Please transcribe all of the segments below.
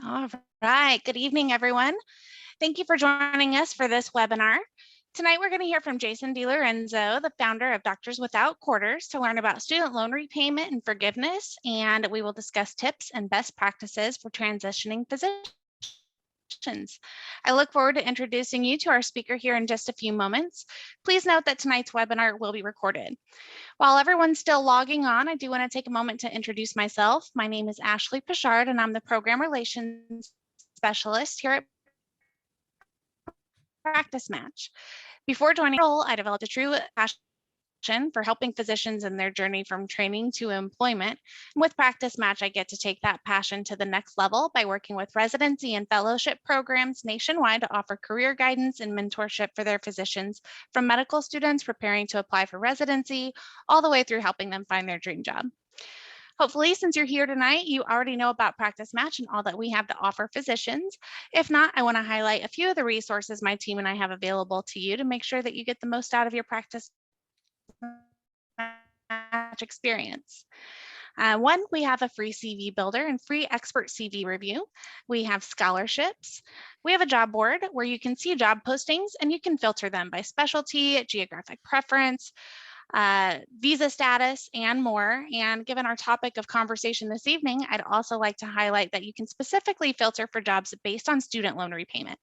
All right. Good evening, everyone. Thank you for joining us for this webinar. Tonight, we're going to hear from Jason DiLorenzo, the founder of Doctors Without Quarters, to learn about student loan repayment and forgiveness, and we will discuss tips and best practices for transitioning physicians. I look forward to introducing you to our speaker here in just a few moments. Please note that tonight's webinar will be recorded. While everyone's still logging on, I do want to take a moment to introduce myself. My name is Ashley Pichard, and I'm the Program Relations Specialist here at Practice Match. Before joining the role, I developed a true passion for helping physicians in their journey from training to employment. And with Practice Match, I get to take that passion to the next level by working with residency and fellowship programs nationwide to offer career guidance and mentorship for their physicians, from medical students preparing to apply for residency, all the way through helping them find their dream job. Hopefully, since you're here tonight, you already know about Practice Match and all that we have to offer physicians. If not, I want to highlight a few of the resources my team and I have available to you to make sure that you get the most out of your Practice Match experience. One, we have a free CV builder and free expert CV review. We have scholarships. We have a job board where you can see job postings and you can filter them by specialty, geographic preference, visa status, and more. And given our topic of conversation this evening, I'd also like to highlight that you can specifically filter for jobs based on student loan repayment.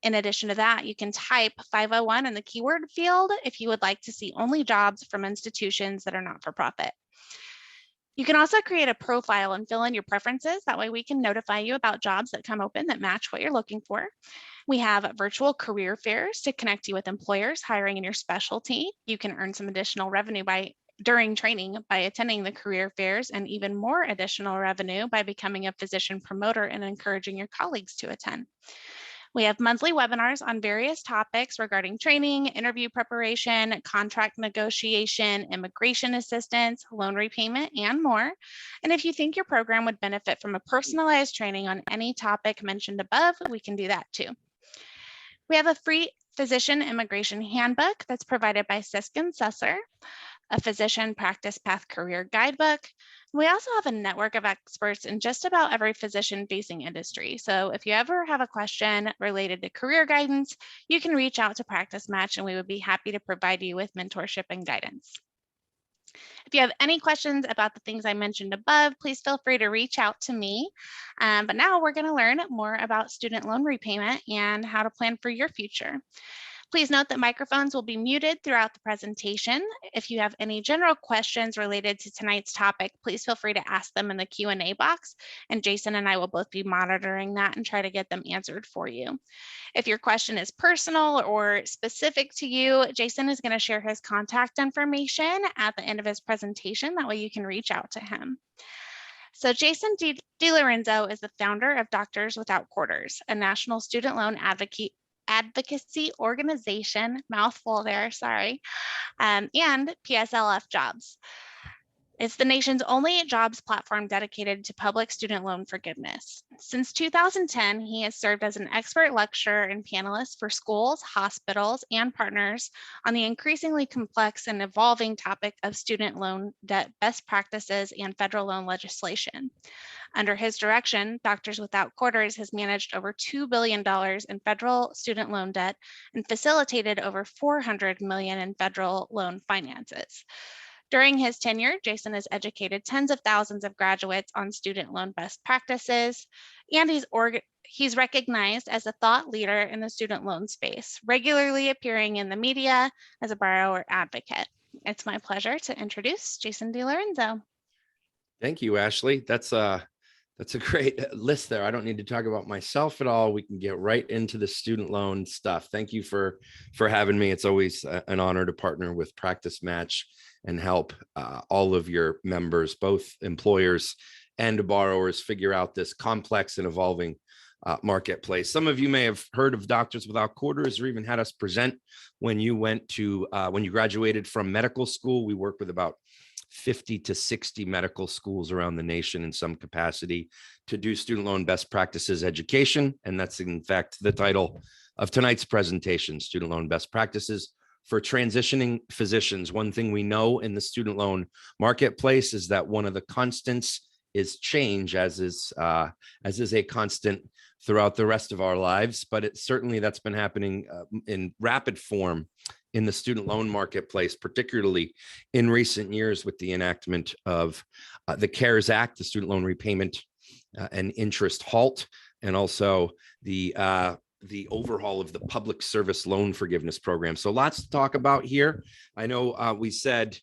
In addition to that, you can type 501 in the keyword field if you would like to see only jobs from institutions that are not for profit. You can also create a profile and fill in your preferences. That way we can notify you about jobs that come open that match what you're looking for. We have virtual career fairs to connect you with employers hiring in your specialty. You can earn some additional revenue during training by attending the career fairs, and even more additional revenue by becoming a physician promoter and encouraging your colleagues to attend. We have monthly webinars on various topics regarding training, interview preparation, contract negotiation, immigration assistance, loan repayment, and more. And if you think your program would benefit from a personalized training on any topic mentioned above, we can do that too. We have a free physician immigration handbook that's provided by Sisk and Susser, a physician practice path career guidebook. We also have a network of experts in just about every physician-facing industry. So if you ever have a question related to career guidance, you can reach out to Practice Match and we would be happy to provide you with mentorship and guidance. If you have any questions about the things I mentioned above, please feel free to reach out to me. But now we're going to learn more about student loan repayment and how to plan for your future. Please note that microphones will be muted throughout the presentation. If you have any general questions related to tonight's topic, please feel free to ask them in the Q&A box, and Jason and I will both be monitoring that and try to get them answered for you. If your question is personal or specific to you, Jason is going to share his contact information at the end of his presentation. That way you can reach out to him. So Jason DiLorenzo is the founder of Doctors Without Quarters, a national student loan advocacy organization, mouthful there, sorry, and PSLF Jobs. It's the nation's only jobs platform dedicated to public student loan forgiveness. Since 2010, he has served as an expert lecturer and panelist for schools, hospitals, and partners on the increasingly complex and evolving topic of student loan debt best practices and federal loan legislation. Under his direction, Doctors Without Quarters has managed over $2 billion in federal student loan debt and facilitated over $400 million in federal loan finances. During his tenure, Jason has educated tens of thousands of graduates on student loan best practices, and he's recognized as a thought leader in the student loan space, regularly appearing in the media as a borrower advocate. It's my pleasure to introduce Jason DiLorenzo. Thank you, Ashley. That's a great list there. I don't need to talk about myself at all. We can get right into the student loan stuff. Thank you for having me. It's always an honor to partner with Practice Match and help all of your members, both employers and borrowers, figure out this complex and evolving marketplace. Some of you may have heard of Doctors Without Quarters or even had us present when you graduated from medical school. We work with about 50 to 60 medical schools around the nation in some capacity to do student loan best practices education. And that's in fact the title of tonight's presentation, Student Loan Best Practices for Transitioning Physicians. One thing we know in the student loan marketplace is that one of the constants is change, as is a constant throughout the rest of our lives. But it certainly, that's been happening in rapid form in the student loan marketplace, particularly in recent years with the enactment of the CARES Act, the Student Loan Repayment and Interest Halt, and also the overhaul of the Public Service Loan Forgiveness Program. So lots to talk about here. I know we said,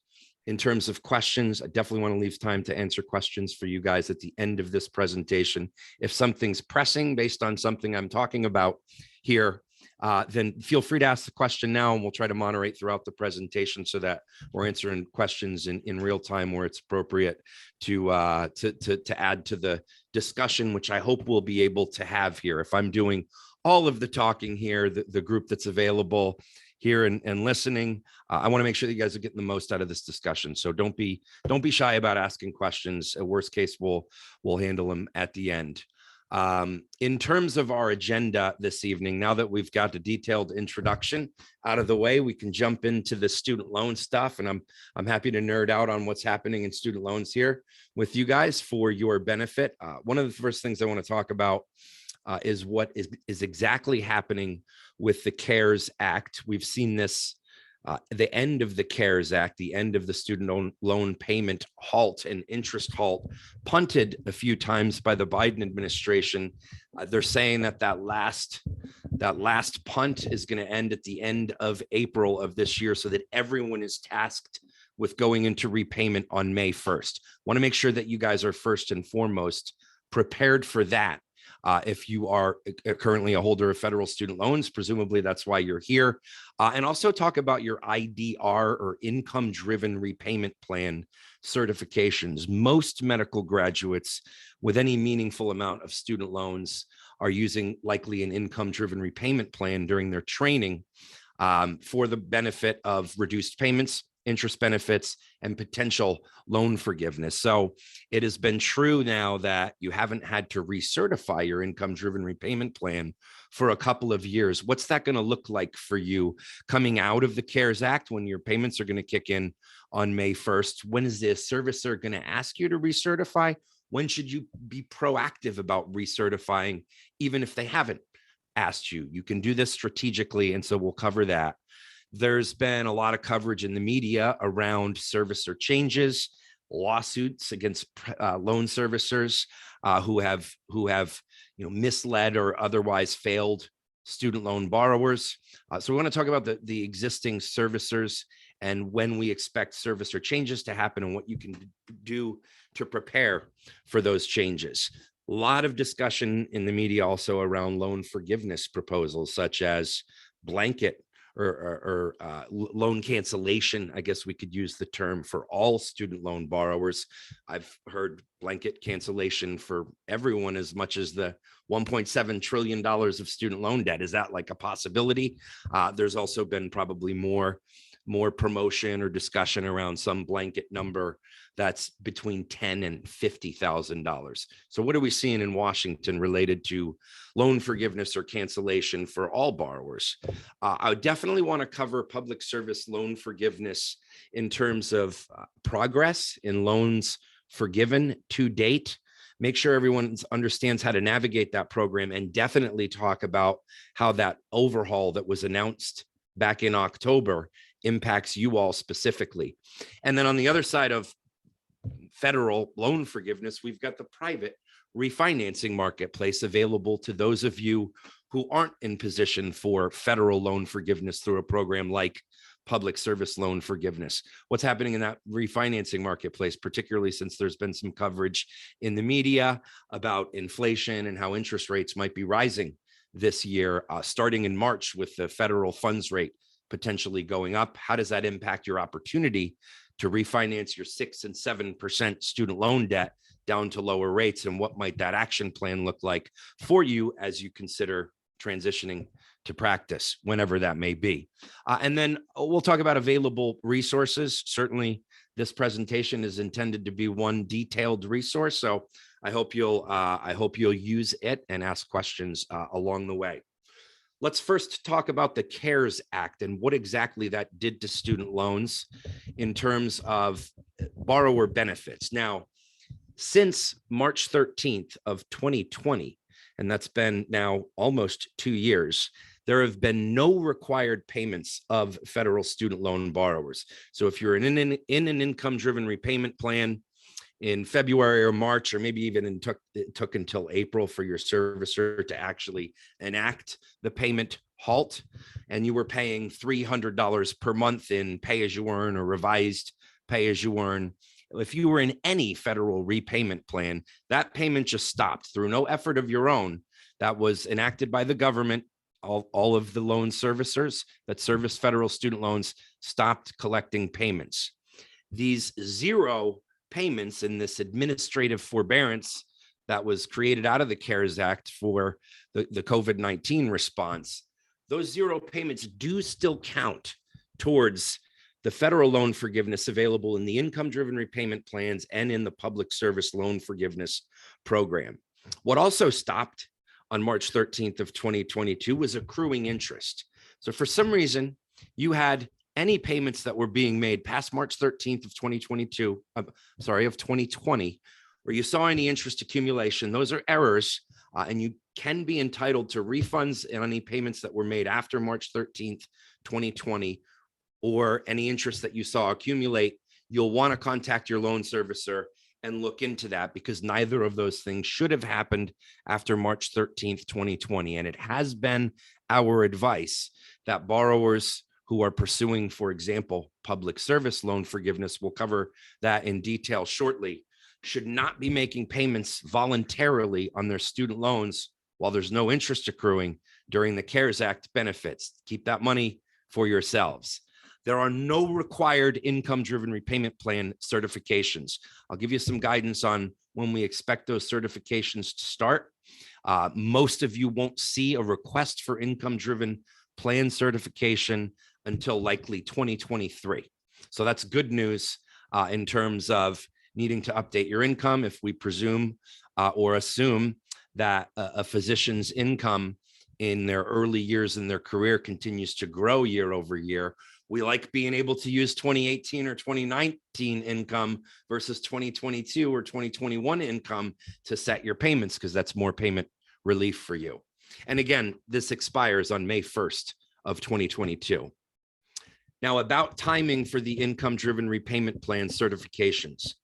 in terms of questions, I definitely want to leave time to answer questions for you guys at the end of this presentation. If something's pressing based on something I'm talking about here, then feel free to ask the question now, and we'll try to moderate throughout the presentation so that we're answering questions in real time where it's appropriate to add to the discussion, which I hope we'll be able to have here. If I'm doing all of the talking here, the group that's available here and listening, I want to make sure that you guys are getting the most out of this discussion. So don't be shy about asking questions. At worst case, we'll handle them at the end. In terms of our agenda this evening, now that we've got the detailed introduction out of the way, we can jump into the student loan stuff. And I'm happy to nerd out on what's happening in student loans here with you guys for your benefit. One of the first things I want to talk about is what is exactly happening with the CARES Act. We've seen this, the end of the CARES Act, the end of the student loan payment halt and interest halt, punted a few times by the Biden administration. They're saying that last punt is going to end at the end of April of this year, so that everyone is tasked with going into repayment on May 1st. Want to make sure that you guys are first and foremost prepared for that. If you are currently a holder of federal student loans, presumably that's why you're here. And also talk about your IDR or income-driven repayment plan certifications. Most medical graduates with any meaningful amount of student loans are using likely an income-driven repayment plan during their training for the benefit of reduced payments, interest benefits, and potential loan forgiveness. So it has been true now that you haven't had to recertify your income-driven repayment plan for a couple of years. What's that going to look like for you coming out of the CARES Act, when your payments are going to kick in on May 1st? When is the servicer going to ask you to recertify? When should you be proactive about recertifying, even if they haven't asked you? You can do this strategically, and so we'll cover that. There's been a lot of coverage in the media around servicer changes, lawsuits against loan servicers who have misled or otherwise failed student loan borrowers. So we want to talk about the existing servicers and when we expect servicer changes to happen and what you can do to prepare for those changes. A lot of discussion in the media also around loan forgiveness proposals, such as blanket or loan cancellation. I guess we could use the term for all student loan borrowers. I've heard blanket cancellation for everyone as much as the $1.7 trillion of student loan debt. Is that like a possibility? There's also been probably more promotion or discussion around some blanket number that's between $10,000 and $50,000. So what are we seeing in Washington related to loan forgiveness or cancellation for all borrowers? I would definitely want to cover public service loan forgiveness in terms of progress in loans forgiven to date. Make sure everyone understands how to navigate that program, and definitely talk about how that overhaul that was announced back in October impacts you all specifically. And then on the other side of federal loan forgiveness, we've got the private refinancing marketplace available to those of you who aren't in position for federal loan forgiveness through a program like public service loan forgiveness. What's happening in that refinancing marketplace, particularly since there's been some coverage in the media about inflation and how interest rates might be rising this year, starting in March with the federal funds rate potentially going up. How does that impact your opportunity to refinance your 6% and 7% student loan debt down to lower rates? And what might that action plan look like for you as you consider transitioning to practice, whenever that may be? And then we'll talk about available resources. Certainly, this presentation is intended to be one detailed resource, so I hope you'll use it and ask questions along the way. Let's first talk about the CARES Act and what exactly that did to student loans in terms of borrower benefits. Now, Since March 13th of 2020, and that's been now almost 2 years, there have been no required payments of federal student loan borrowers. So if you're in an income-driven repayment plan in February or March, or maybe even it took until April for your servicer to actually enact the payment halt, and you were paying $300 per month in pay-as-you-earn or revised pay-as-you-earn, if you were in any federal repayment plan, that payment just stopped through no effort of your own. That was enacted by the government. All of the loan servicers that service federal student loans stopped collecting payments. These zero payments in this administrative forbearance that was created out of the CARES Act for the COVID-19 response, those zero payments do still count towards the federal loan forgiveness available in the income-driven repayment plans and in the public service loan forgiveness program. What also stopped on March 13th of 2022 was accruing interest. So for some reason, you had any payments that were being made past March 13th of 2022, of 2020, or you saw any interest accumulation, those are errors, and you can be entitled to refunds on any payments that were made after March 13th, 2020, or any interest that you saw accumulate. You'll want to contact your loan servicer and look into that, because neither of those things should have happened after March 13th, 2020. And it has been our advice that borrowers who are pursuing, for example, public service loan forgiveness, we'll cover that in detail shortly, should not be making payments voluntarily on their student loans while there's no interest accruing during the CARES Act benefits. Keep that money for yourselves. There are no required income-driven repayment plan certifications. I'll give you some guidance on when we expect those certifications to start. Most of you won't see a request for income-driven plan certification until likely 2023. So that's good news in terms of needing to update your income if we presume or assume that a physician's income in their early years in their career continues to grow year over year. We like being able to use 2018 or 2019 income versus 2022 or 2021 income to set your payments, because that's more payment relief for you. And again, this expires on May 1st of 2022. Now, about timing for the income-driven repayment plan certifications.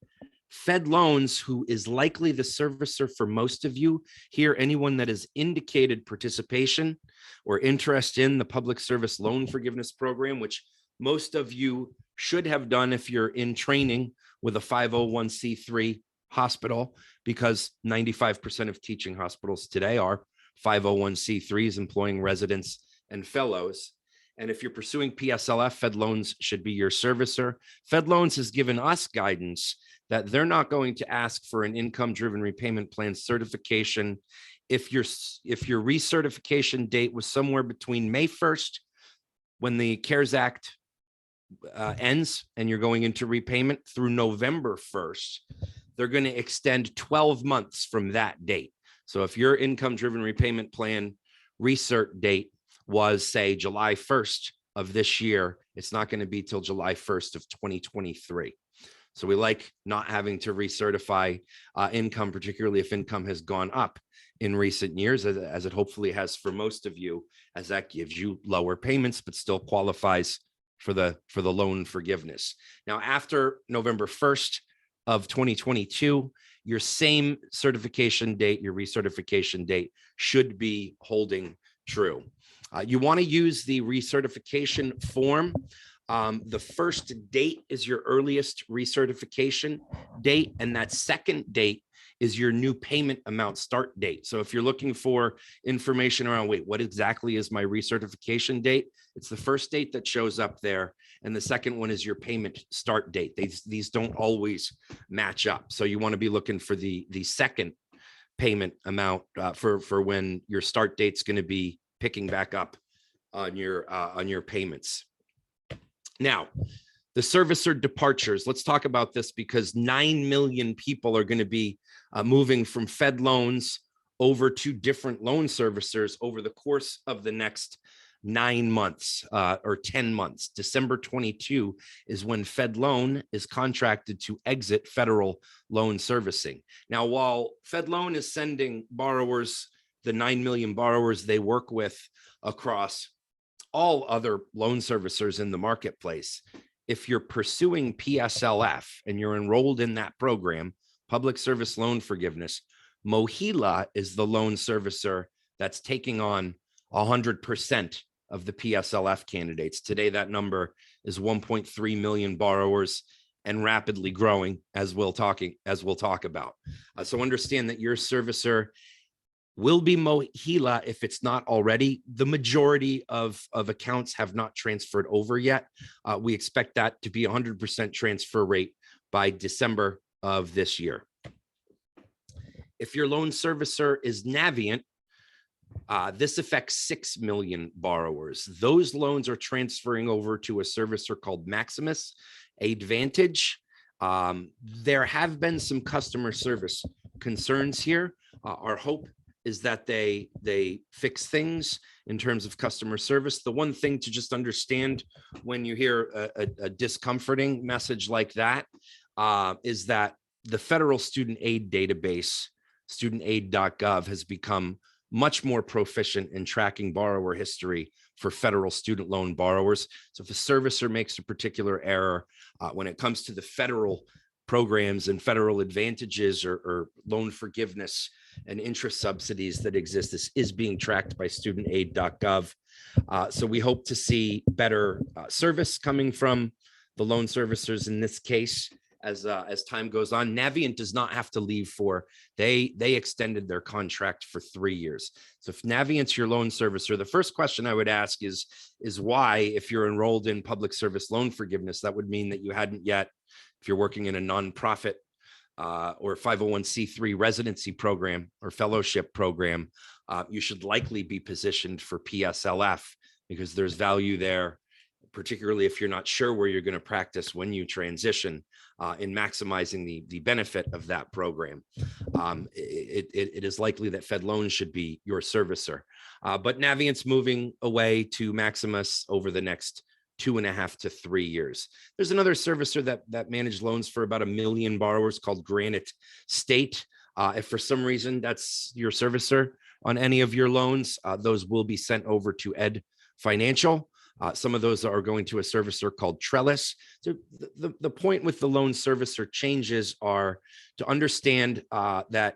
Fed Loans, who is likely the servicer for most of you here, anyone that has indicated participation or interest in the public service loan forgiveness program, which most of you should have done if you're in training with a 501c3 hospital, because 95% of teaching hospitals today are 501c3s employing residents and fellows. And if you're pursuing PSLF, Fed Loans should be your servicer. Fed Loans has given us guidance that they're not going to ask for an income-driven repayment plan certification if your recertification date was somewhere between May 1st, when the CARES Act ends and you're going into repayment, through November 1st. They're going to extend 12 months from that date. So if your income-driven repayment plan recert date was, say, July 1st of this year, it's not going to be till July 1st of 2023. So we like not having to recertify income, particularly if income has gone up in recent years, as it hopefully has for most of you, as that gives you lower payments, but still qualifies for the loan forgiveness. Now, after November 1st of 2022, your same certification date, your recertification date, should be holding true. You want to use the recertification form. The first date is your earliest recertification date, and that second date is your new payment amount start date. So if you're looking for information around, wait, what exactly is my recertification date? It's the first date that shows up there, and the second one is your payment start date. These don't always match up. So you want to be looking for the second payment amount for when your start date's going to be picking back up on your payments. Now, the servicer departures. Let's talk about this, because 9 million people are going to be moving from Fed Loans over to different loan servicers over the course of the next 9 months or 10 months. December 22 is when Fed Loan is contracted to exit federal loan servicing. Now, while Fed Loan is sending borrowers, the 9 million borrowers they work with across all other loan servicers in the marketplace, if you're pursuing PSLF and you're enrolled in that program, Public Service Loan Forgiveness, MOHELA is the loan servicer that's taking on 100% of the PSLF candidates. Today, that number is 1.3 million borrowers and rapidly growing, as we'll talk about. So understand that your servicer will be MOHELA if it's not already. The majority of accounts have not transferred over yet. We expect that to be 100% transfer rate by December of this year. If your loan servicer is Navient, this affects 6 million borrowers. Those loans are transferring over to a servicer called Maximus Advantage. There have been some customer service concerns here. Our hope is that they fix things in terms of customer service. The one thing to just understand when you hear a discomforting message like that is that the federal student aid database, studentaid.gov, has become much more proficient in tracking borrower history for federal student loan borrowers. So if a servicer makes a particular error when it comes to the federal programs and federal advantages or loan forgiveness and interest subsidies that exist, this is being tracked by studentaid.gov. So we hope to see better service coming from the loan servicers in this case as time goes on. Navient does not have to leave they extended their contract for 3 years. So if Navient's your loan servicer, the first question I would ask is why, if you're enrolled in public service loan forgiveness, that would mean that you hadn't yet, if you're working in a nonprofit or 501c3 residency program or fellowship program, you should likely be positioned for PSLF because there's value there, particularly if you're not sure where you're going to practice when you transition, in maximizing the benefit of that program. It is likely that Fed Loan should be your servicer. But Navient's moving away to Maximus over the next 2.5 to 3 years. There's another servicer that managed loans for about 1 million borrowers called Granite State. If for some reason that's your servicer on any of your loans, those will be sent over to Ed Financial. Some of those are going to a servicer called Trellis. So the point with the loan servicer changes are to understand that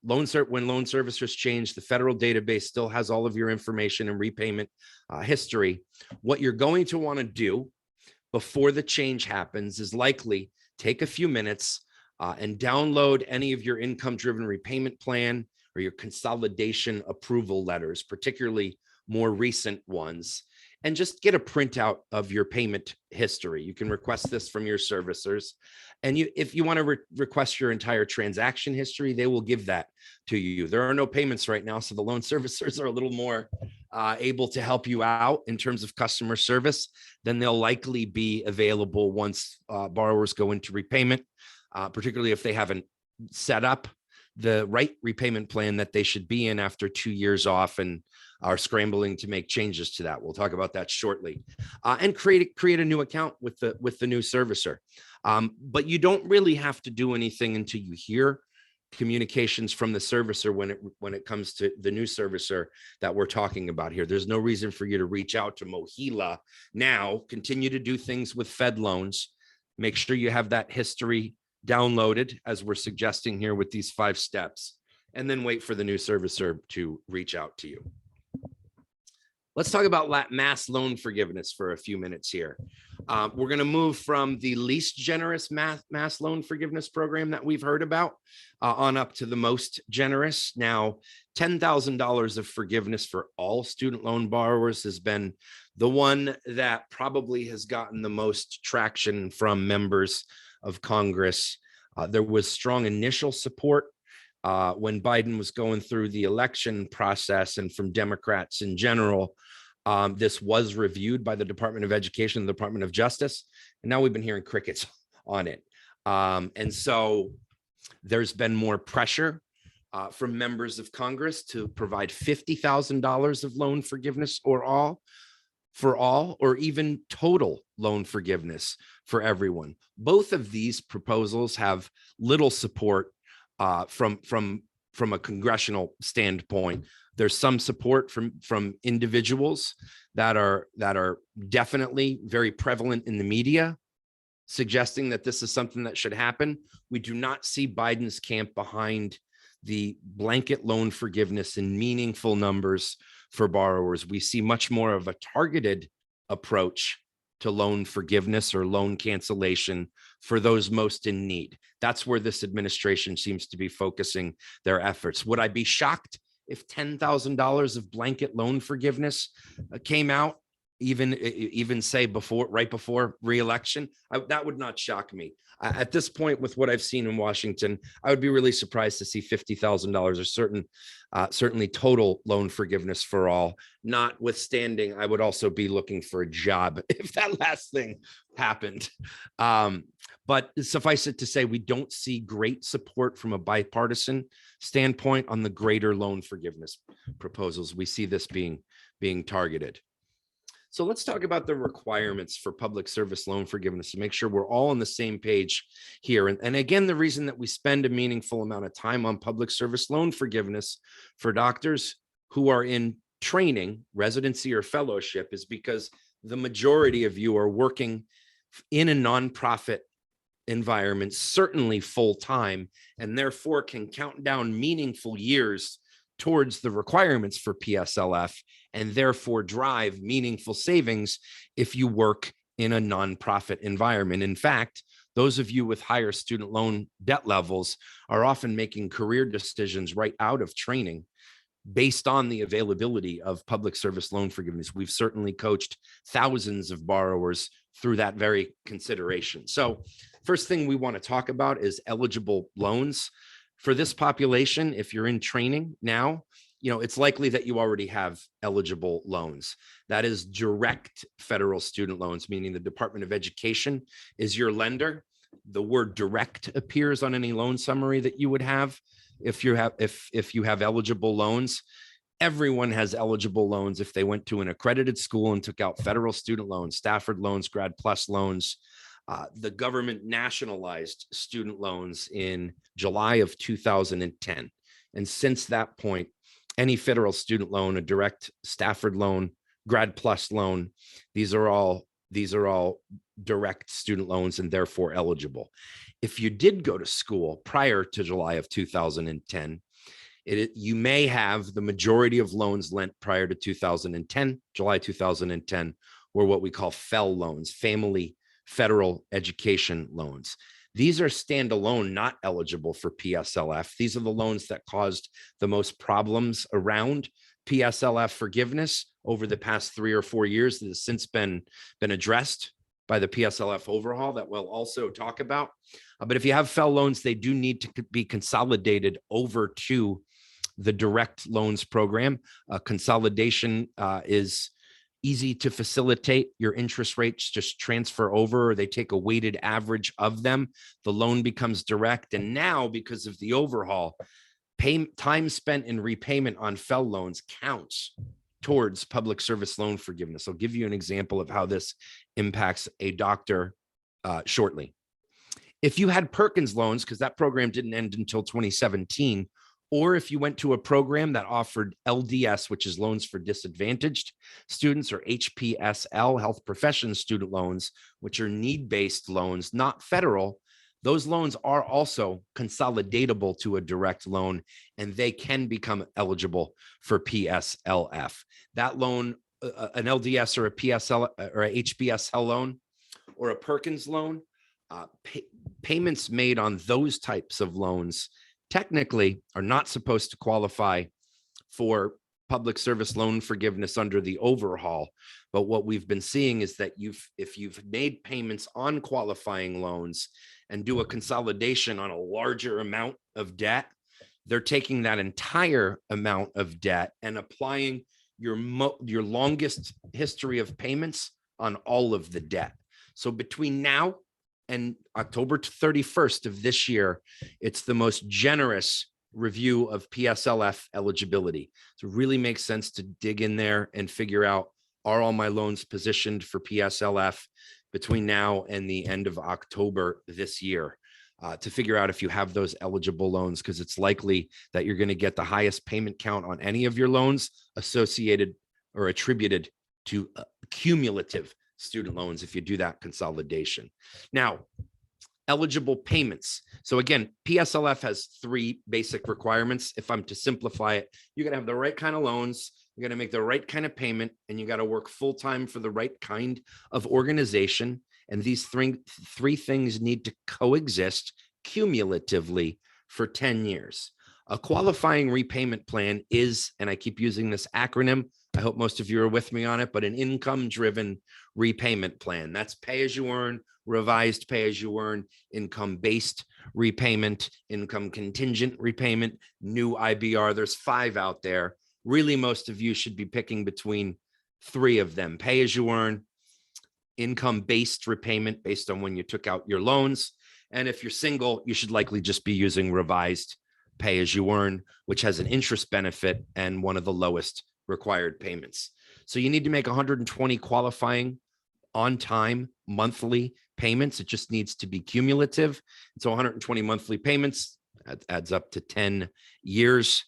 when loan servicers change, the federal database still has all of your information and repayment history. What you're going to want to do before the change happens is likely take a few minutes and download any of your income-driven repayment plan or your consolidation approval letters, particularly more recent ones, and just get a printout of your payment history. You can request this from your servicers. And if you want to request your entire transaction history, they will give that to you. There are no payments right now, so the loan servicers are a little more able to help you out in terms of customer service. Then they'll likely be available once borrowers go into repayment, particularly if they haven't set up the right repayment plan that they should be in after 2 years off and are scrambling to make changes to that. We'll talk about that shortly. And create a new account with the new servicer. But you don't really have to do anything until you hear communications from the servicer when it comes to the new servicer that we're talking about here. There's no reason for you to reach out to MOHELA now. Continue to do things with Fed loans. Make sure you have that history downloaded, as we're suggesting here with these 5 steps, and then wait for the new servicer to reach out to you. Let's talk about mass loan forgiveness for a few minutes here. We're going to move from the least generous mass loan forgiveness program that we've heard about on up to the most generous. Now, $10,000 of forgiveness for all student loan borrowers has been the one that probably has gotten the most traction from members of Congress. There was strong initial support when Biden was going through the election process, and from Democrats in general. This was reviewed by the Department of Education and the Department of Justice, and now we've been hearing crickets on it. And so there's been more pressure from members of Congress to provide $50,000 of loan forgiveness for all, or even total loan forgiveness for everyone. Both of these proposals have little support from a congressional standpoint. There's some support from individuals that are definitely very prevalent in the media, suggesting that this is something that should happen. We do not see Biden's camp behind the blanket loan forgiveness in meaningful numbers for borrowers. We see much more of a targeted approach to loan forgiveness or loan cancellation for those most in need. That's where this administration seems to be focusing their efforts. Would I be shocked if $10,000 of blanket loan forgiveness came out, even say right before re-election? That would not shock me. At this point, with what I've seen in Washington, I would be really surprised to see $50,000 or certainly total loan forgiveness for all. Notwithstanding, I would also be looking for a job if that last thing happened. But suffice it to say, we don't see great support from a bipartisan standpoint on the greater loan forgiveness proposals. We see this being targeted. So let's talk about the requirements for public service loan forgiveness to make sure we're all on the same page here. And again, the reason that we spend a meaningful amount of time on public service loan forgiveness for doctors who are in training, residency, or fellowship is because the majority of you are working in a nonprofit environment, certainly full time, and therefore can count down meaningful years towards the requirements for PSLF, and therefore drive meaningful savings if you work in a nonprofit environment. In fact, those of you with higher student loan debt levels are often making career decisions right out of training based on the availability of public service loan forgiveness. We've certainly coached thousands of borrowers through that very consideration. So first thing we want to talk about is eligible loans. For this population, if you're in training now, it's likely that you already have eligible loans. That is direct federal student loans, meaning the Department of Education is your lender. The word direct appears on any loan summary that you would have if you have eligible loans. Everyone has eligible loans if they went to an accredited school and took out federal student loans, Stafford loans, Grad Plus loans. The government nationalized student loans in July of 2010. And since that point, any federal student loan, a direct Stafford loan, Grad Plus loan, these are all direct student loans and therefore eligible. If you did go to school prior to July of 2010, you may have the majority of loans lent prior to 2010, July 2010, were what we call FEL loans, Family Federal Education Loans. These are standalone, not eligible for PSLF. These are the loans that caused the most problems around PSLF forgiveness over the past 3 or 4 years that has since been addressed by the PSLF overhaul that we'll also talk about. But if you have FEL loans, they do need to be consolidated over to the direct loans program. Consolidation is easy to facilitate. Your interest rates just transfer over, or they take a weighted average of them. The loan becomes direct. And now, because of the overhaul, time spent in repayment on FEL loans counts towards public service loan forgiveness. I'll give you an example of how this impacts a doctor shortly. If you had Perkins loans, because that program didn't end until 2017, or if you went to a program that offered LDS, which is loans for disadvantaged students, or HPSL, health professions student loans, which are need-based loans, not federal, those loans are also consolidatable to a direct loan, and they can become eligible for PSLF. That loan, an LDS or a PSL or a HPSL loan or a Perkins loan, payments made on those types of loans technically are not supposed to qualify for public service loan forgiveness under the overhaul. But what we've been seeing is that if you've made payments on qualifying loans and do a consolidation on a larger amount of debt, they're taking that entire amount of debt and applying your longest history of payments on all of the debt. So between now and October 31st of this year, it's the most generous review of PSLF eligibility. So it really makes sense to dig in there and figure out, are all my loans positioned for PSLF between now and the end of October this year, to figure out if you have those eligible loans, because it's likely that you're going to get the highest payment count on any of your loans associated or attributed to cumulative student loans if you do that consolidation. Now, eligible payments. So again, PSLF has 3 basic requirements. If I'm to simplify it, you got to have the right kind of loans, you got to make the right kind of payment, and you got to work full-time for the right kind of organization. And these three things need to coexist cumulatively for 10 years. A qualifying repayment plan is, and I keep using this acronym, I hope most of you are with me on it, but an income-driven repayment plan. That's pay-as-you-earn, revised pay-as-you-earn, income-based repayment, income contingent repayment, new IBR. There's 5 out there. Really, most of you should be picking between 3 of them: pay-as-you-earn, income-based repayment based on when you took out your loans. And if you're single, you should likely just be using revised pay-as-you-earn, which has an interest benefit and one of the lowest required payments. So you need to make 120 qualifying on-time monthly payments. It just needs to be cumulative. So 120 monthly payments adds up to 10 years.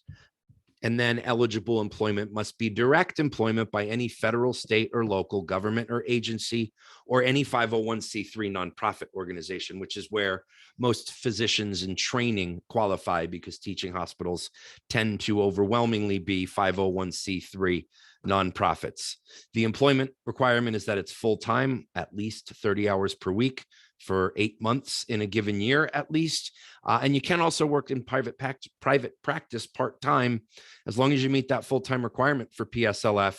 And then eligible employment must be direct employment by any federal, state, or local government or agency, or any 501c3 nonprofit organization, which is where most physicians in training qualify, because teaching hospitals tend to overwhelmingly be 501c3 nonprofits. The employment requirement is that it's full-time, at least 30 hours per week for 8 months in a given year at least. And you can also work in private practice part-time. As long as you meet that full-time requirement for PSLF,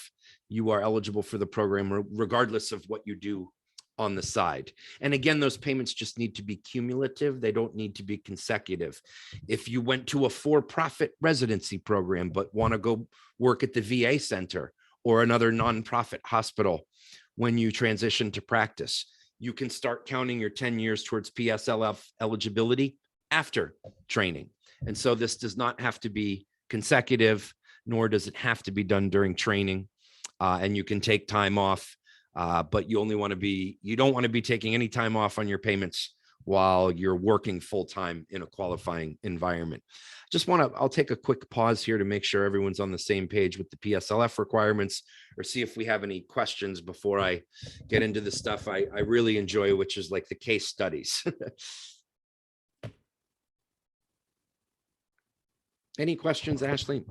you are eligible for the program regardless of what you do on the side. And again, those payments just need to be cumulative. They don't need to be consecutive. If you went to a for-profit residency program, but want to go work at the VA center or another nonprofit hospital when you transition to practice, you can start counting your 10 years towards PSLF eligibility after training. And so this does not have to be consecutive, nor does it have to be done during training. And you can take time off, but you don't want to be taking any time off on your payments while you're working full-time in a qualifying environment. I'll take a quick pause here to make sure everyone's on the same page with the PSLF requirements, or see if we have any questions before I get into the stuff I really enjoy, which is like the case studies. Any questions, Ashley?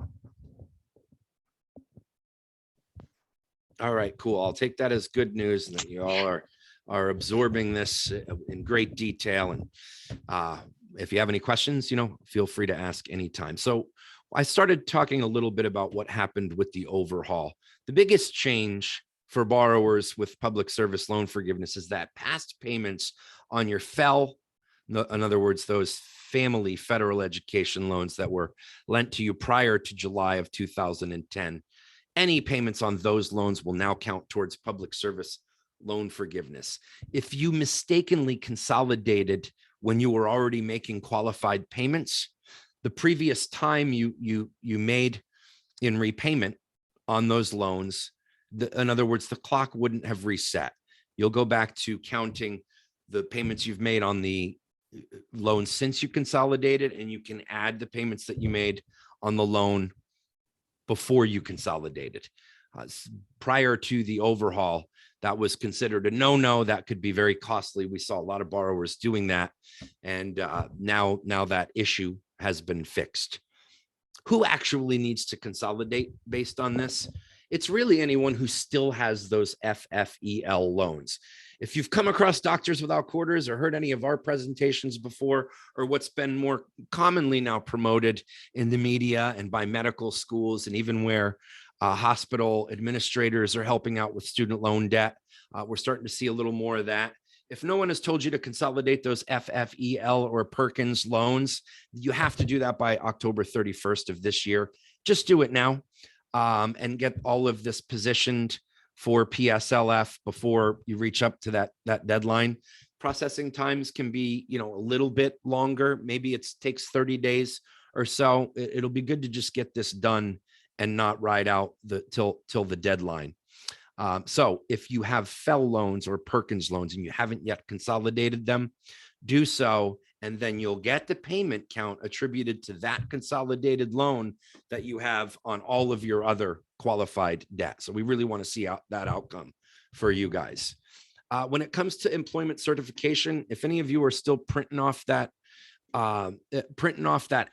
All right, cool. I'll take that as good news that you all are absorbing this in great detail. And if you have any questions, feel free to ask anytime. So I started talking a little bit about what happened with the overhaul. The biggest change for borrowers with public service loan forgiveness is that past payments on your FFEL, in other words, those family federal education loans that were lent to you prior to July of 2010, any payments on those loans will now count towards public service loan forgiveness. If you mistakenly consolidated when you were already making qualified payments, the previous time you made in repayment on those loans, in other words, the clock wouldn't have reset. You'll go back to counting the payments you've made on the loan since you consolidated, and you can add the payments that you made on the loan before you consolidated. Prior to the overhaul, that was considered a no-no. That could be very costly. We saw a lot of borrowers doing that. And now that issue has been fixed. Who actually needs to consolidate based on this? It's really anyone who still has those FFEL loans. If you've come across Doctors Without Quarters or heard any of our presentations before, or what's been more commonly now promoted in the media and by medical schools, and even where hospital administrators are helping out with student loan debt, we're starting to see a little more of that. If no one has told you to consolidate those FFEL or Perkins loans, you have to do that by October 31st of this year. Just do it now and get all of this positioned for PSLF before you reach up to that deadline. Processing times can be, a little bit longer. Maybe it takes 30 days or so, it'll be good to just get this done and not ride out till the deadline. So if you have FEL loans or Perkins loans and you haven't yet consolidated them, do so, and then you'll get the payment count attributed to that consolidated loan that you have on all of your other qualified debt. So we really want to see that outcome for you guys. When it comes to employment certification, if any of you are still printing off that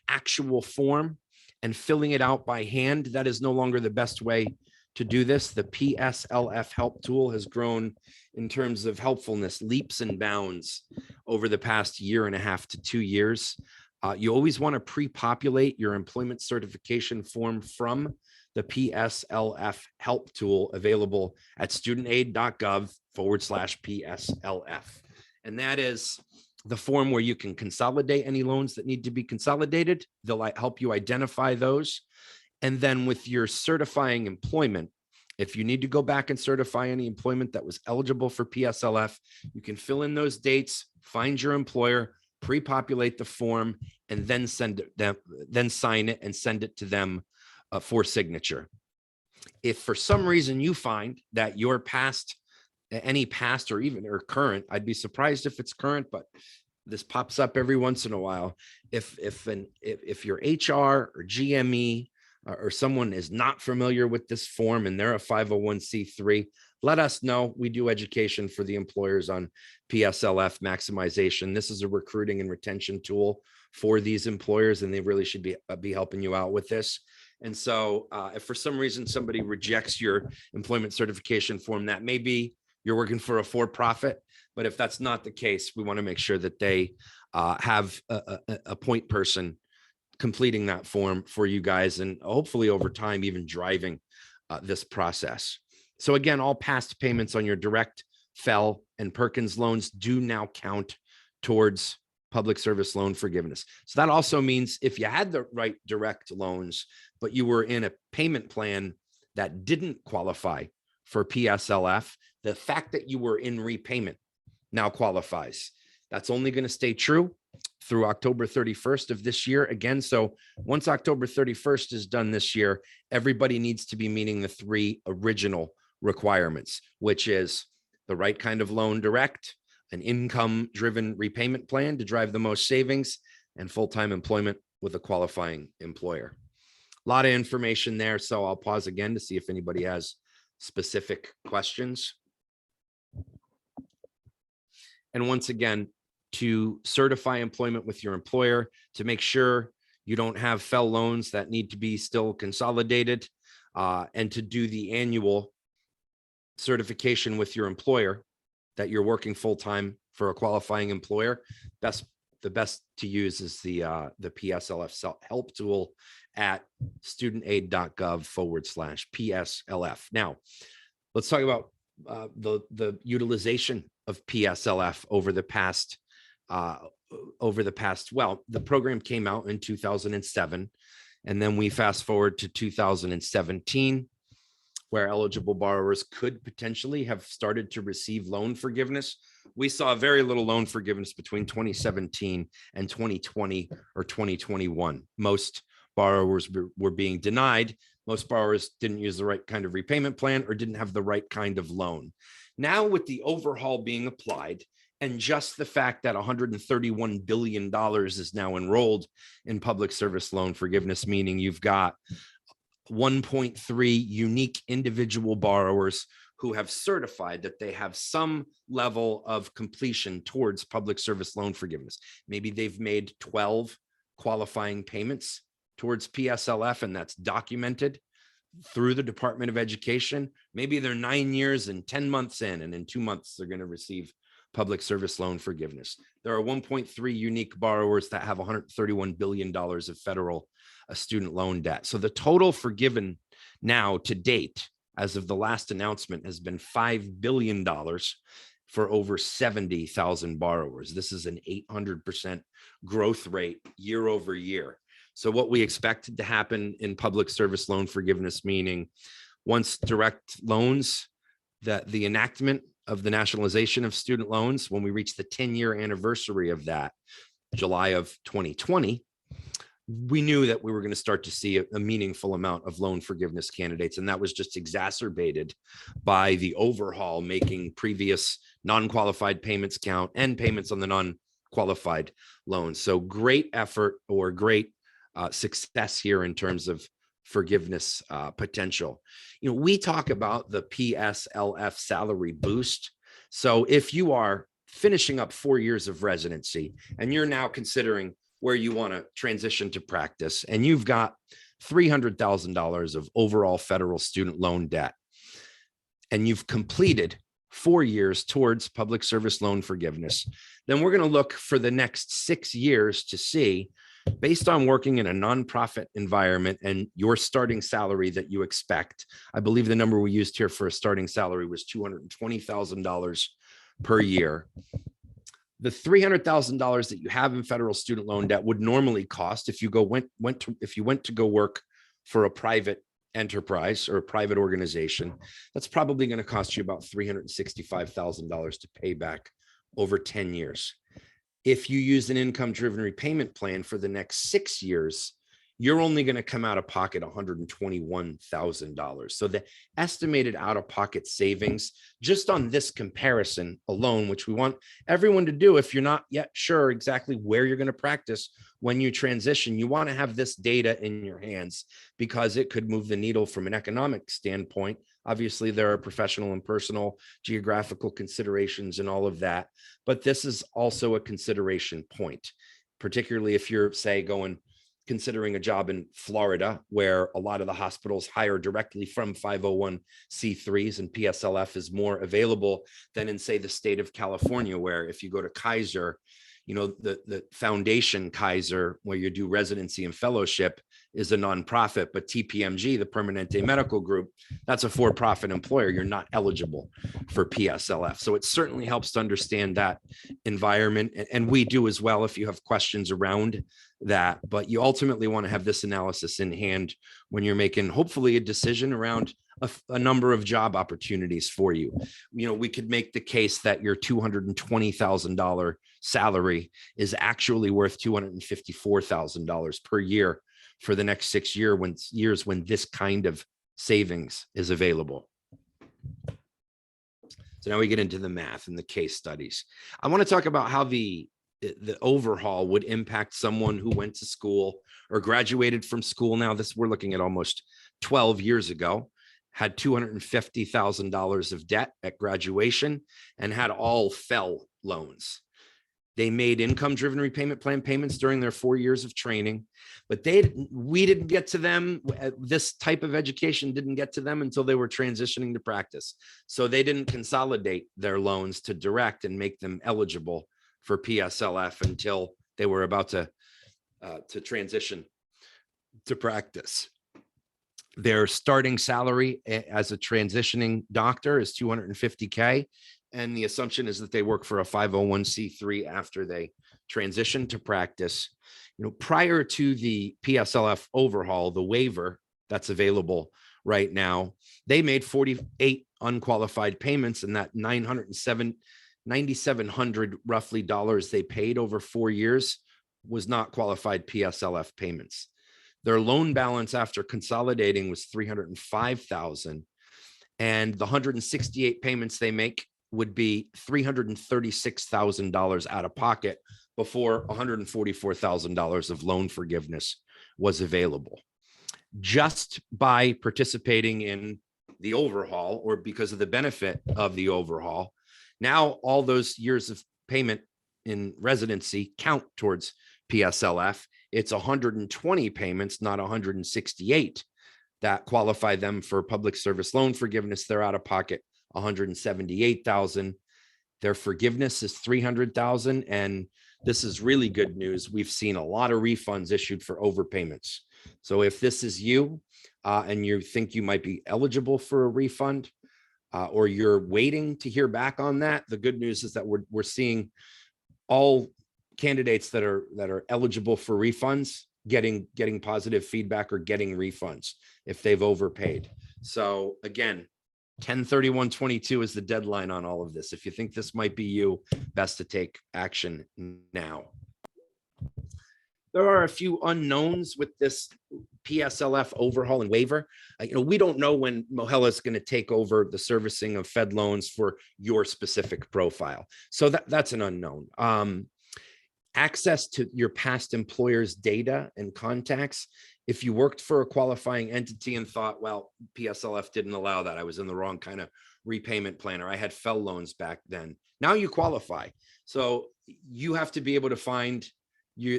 actual form and filling it out by hand, that is no longer the best way to do this. The PSLF help tool has grown in terms of helpfulness, leaps and bounds over the past 1.5 to 2 years. You always want to pre-populate your employment certification form from the PSLF help tool available at studentaid.gov/PSLF. And that is the form where you can consolidate any loans that need to be consolidated. They'll help you identify those. And then with your certifying employment, if you need to go back and certify any employment that was eligible for PSLF, you can fill in those dates, find your employer, pre-populate the form, and then send it them, then sign it and send it to them for signature. If for some reason you find that your past or current, I'd be surprised if it's current, but this pops up every once in a while. If your HR or GME or someone is not familiar with this form and they're a 501c3, let us know. We do education for the employers on PSLF maximization. This is a recruiting and retention tool for these employers, and they really should be helping you out with this. And so if for some reason somebody rejects your employment certification form, that may be you're working for a for-profit, but if that's not the case, we want to make sure that they have a point person completing that form for you guys, and hopefully over time, even driving this process. So again, all past payments on your direct, FEL, and Perkins loans do now count towards public service loan forgiveness. So that also means if you had the right direct loans, but you were in a payment plan that didn't qualify for PSLF, the fact that you were in repayment now qualifies. That's only going to stay true through October 31st of this year. Again, so once October 31st is done this year, everybody needs to be meeting the 3 original requirements, which is the right kind of loan direct, an income-driven repayment plan to drive the most savings, and full-time employment with a qualifying employer. A lot of information there, so I'll pause again to see if anybody has specific questions. And once again, to certify employment with your employer, to make sure you don't have FEL loans that need to be still consolidated, and to do the annual certification with your employer that you're working full-time for a qualifying employer, the best to use is the PSLF help tool at studentaid.gov/PSLF. Now, let's talk about the utilization of PSLF over the past, well, the program came out in 2007, and then we fast forward to 2017, where eligible borrowers could potentially have started to receive loan forgiveness. We saw very little loan forgiveness between 2017 and 2020 or 2021. Most borrowers were being denied. Most borrowers didn't use the right kind of repayment plan or didn't have the right kind of loan. Now, with the overhaul being applied, and just the fact that $131 billion is now enrolled in public service loan forgiveness, meaning you've got 1.3 unique individual borrowers who have certified that they have some level of completion towards public service loan forgiveness. Maybe they've made 12 qualifying payments towards PSLF, and that's documented through the Department of Education. Maybe they're 9 years and 10 months in, and in 2 months, they're going to receive public service loan forgiveness. There are 1.3 unique borrowers that have $131 billion of federal student loan debt. So the total forgiven now to date, as of the last announcement, has been $5 billion for over 70,000 borrowers. This is an 800% growth rate year over year. So what we expected to happen in public service loan forgiveness, meaning once direct loans, that the enactment of the nationalization of student loans, when we reach the 10-year anniversary of that, July of 2020, we knew that we were going to start to see a meaningful amount of loan forgiveness candidates. And that was just exacerbated by the overhaul, making previous non-qualified payments count and payments on the non-qualified loans. So great effort, or great success here in terms of forgiveness potential. We talk about the PSLF salary boost. So if you are finishing up 4 years of residency and you're now considering where you want to transition to practice, and you've got $300,000 of overall federal student loan debt, and you've completed 4 years towards public service loan forgiveness, then we're going to look for the next 6 years to see, based on working in a nonprofit environment and your starting salary that you expect. I believe the number we used here for a starting salary was $220,000 per year. The $300,000 that you have in federal student loan debt would normally cost, if you went to go work for a private enterprise or a private organization, that's probably going to cost you about $365,000 to pay back over 10 years. If you use an income-driven repayment plan for the next 6 years, you're only going to come out of pocket $121,000. So the estimated out-of-pocket savings just on this comparison alone, which we want everyone to do if you're not yet sure exactly where you're going to practice when you transition, you want to have this data in your hands because it could move the needle from an economic standpoint. Obviously, there are professional and personal geographical considerations and all of that, but this is also a consideration point, particularly if you're, say, considering a job in Florida, where a lot of the hospitals hire directly from 501c3s and PSLF is more available than in, say, the state of California, where if you go to Kaiser, the foundation Kaiser, where you do residency and fellowship, is a nonprofit, but TPMG, the Permanente Medical Group, that's a for-profit employer. You're not eligible for PSLF. So it certainly helps to understand that environment. And we do as well if you have questions around that. But you ultimately want to have this analysis in hand when you're making, hopefully, a decision around a number of job opportunities for you. We could make the case that your $220,000 salary is actually worth $254,000 per year for the next 6 years when this kind of savings is available. So now we get into the math and the case studies. I want to talk about how the overhaul would impact someone who went to school or graduated from school. Now, we're looking at almost 12 years ago, had $250,000 of debt at graduation and had all FFEL loans. They made income-driven repayment plan payments during their 4 years of training, but we didn't get to them. This type of education didn't get to them until they were transitioning to practice. So they didn't consolidate their loans to direct and make them eligible for PSLF until they were about to transition to practice. Their starting salary as a transitioning doctor is $250K. And the assumption is that they work for a 501c3 after they transition to practice. Prior to the PSLF overhaul, the waiver that's available right now, they made 48 unqualified payments, and that $9,700 roughly dollars they paid over 4 years was not qualified PSLF payments. Their loan balance after consolidating was $305,000, and the 168 payments they make would be $336,000 out of pocket before $144,000 of loan forgiveness was available. Just by participating in the overhaul, or because of the benefit of the overhaul, now all those years of payment in residency count towards PSLF. It's 120 payments, not 168, that qualify them for public service loan forgiveness. They're out of pocket $178,000. Their forgiveness is $300,000. And this is really good news. We've seen a lot of refunds issued for overpayments. So if this is you and you think you might be eligible for a refund, or you're waiting to hear back on that, the good news is that we're seeing all candidates that are eligible for refunds getting positive feedback or getting refunds if they've overpaid. So again, 10/31/22 is the deadline on all of this. If you think this might be you, best to take action now. There are a few unknowns with this PSLF overhaul and waiver. We don't know when Mohella is going to take over the servicing of Fed loans for your specific profile. So that's an unknown. Access to your past employer's data and contacts. If you worked for a qualifying entity and thought, well, PSLF didn't allow that, I was in the wrong kind of repayment plan, or I had FEL loans back then, now you qualify. So you have to be able to find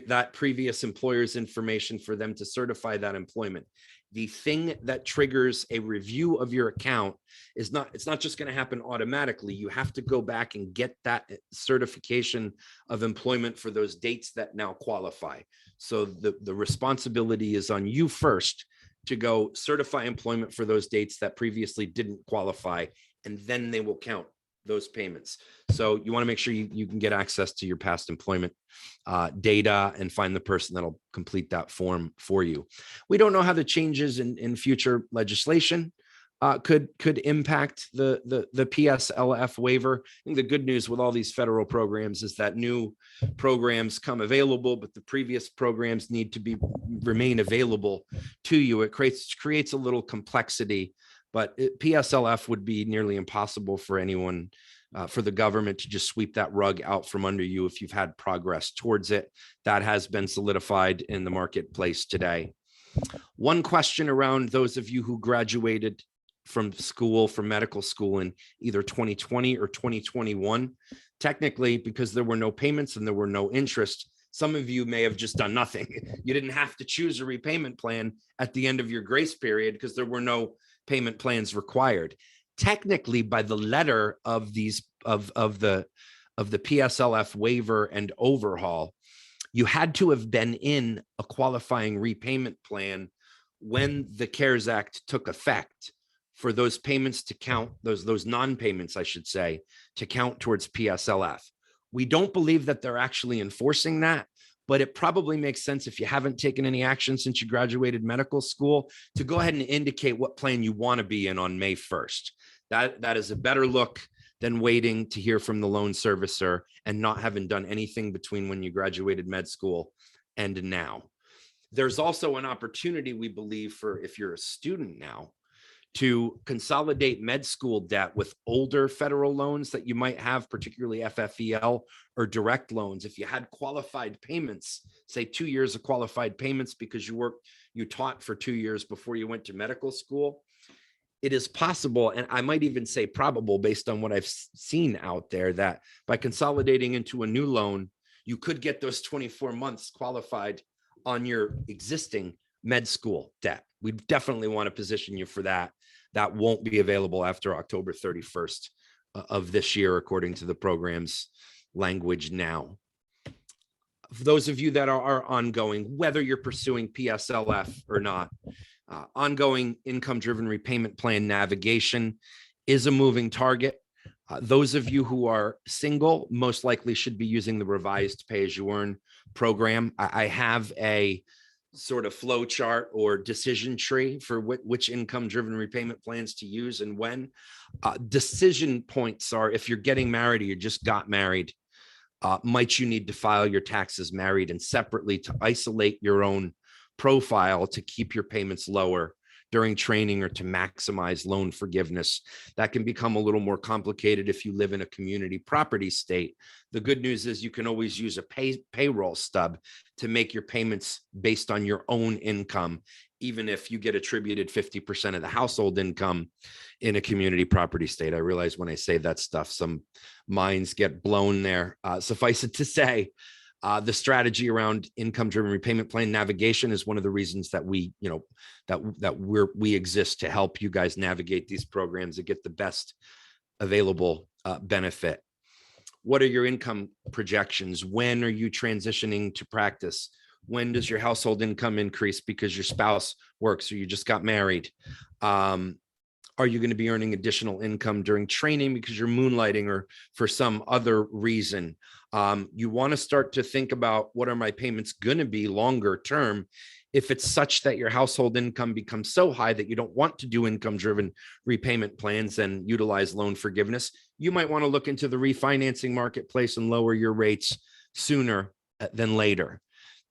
that previous employer's information for them to certify that employment. The thing that triggers a review of your account it's not just going to happen automatically. You have to go back and get that certification of employment for those dates that now qualify. So the responsibility is on you first to go certify employment for those dates that previously didn't qualify, and then they will count those payments. So you want to make sure you can get access to your past employment data and find the person that'll complete that form for you. We don't know how the changes in future legislation could impact the PSLF waiver. I think the good news with all these federal programs is that new programs come available, but the previous programs need to remain available to you. It creates a little complexity, but PSLF would be nearly impossible for anyone, for the government to just sweep that rug out from under you if you've had progress towards it. That has been solidified in the marketplace today. One question around those of you who graduated from medical school in either 2020 or 2021. Technically, because there were no payments and there were no interest, some of you may have just done nothing. You didn't have to choose a repayment plan at the end of your grace period because there were no payment plans required. Technically, by the letter of the PSLF waiver and overhaul, you had to have been in a qualifying repayment plan when the CARES Act took effect for those payments to count, those non-payments, I should say, to count towards PSLF. We don't believe that they're actually enforcing that, but it probably makes sense if you haven't taken any action since you graduated medical school to go ahead and indicate what plan you want to be in on May 1st. That is a better look than waiting to hear from the loan servicer and not having done anything between when you graduated med school and now. There's also an opportunity, we believe, for if you're a student now, to consolidate med school debt with older federal loans that you might have, particularly FFEL or direct loans. If you had qualified payments, say 2 years of qualified payments because you taught for 2 years before you went to medical school, it is possible, and I might even say probable based on what I've seen out there, that by consolidating into a new loan, you could get those 24 months qualified on your existing med school debt. We definitely want to position you for that. That won't be available after October 31st of this year, according to the program's language now. For those of you that are ongoing, whether you're pursuing PSLF or not, ongoing income-driven repayment plan navigation is a moving target. Those of you who are single most likely should be using the revised pay-as-you-earn program. I have a sort of flow chart or decision tree for which income-driven repayment plans to use and when. Decision points are if you're getting married or you just got married, might you need to file your taxes married and separately to isolate your own profile to keep your payments lower during training or to maximize loan forgiveness. That can become a little more complicated if you live in a community property state. The good news is you can always use a payroll stub to make your payments based on your own income, even if you get attributed 50% of the household income in a community property state. I realize when I say that stuff, some minds get blown there. Suffice it to say, the strategy around income-driven repayment plan navigation is one of the reasons that we exist to help you guys navigate these programs and get the best available benefit. What are your income projections? When are you transitioning to practice? When does your household income increase because your spouse works or you just got married? Are you going to be earning additional income during training because you're moonlighting or for some other reason? You want to start to think about what are my payments going to be longer term. If it's such that your household income becomes so high that you don't want to do income-driven repayment plans and utilize loan forgiveness, you might want to look into the refinancing marketplace and lower your rates sooner than later.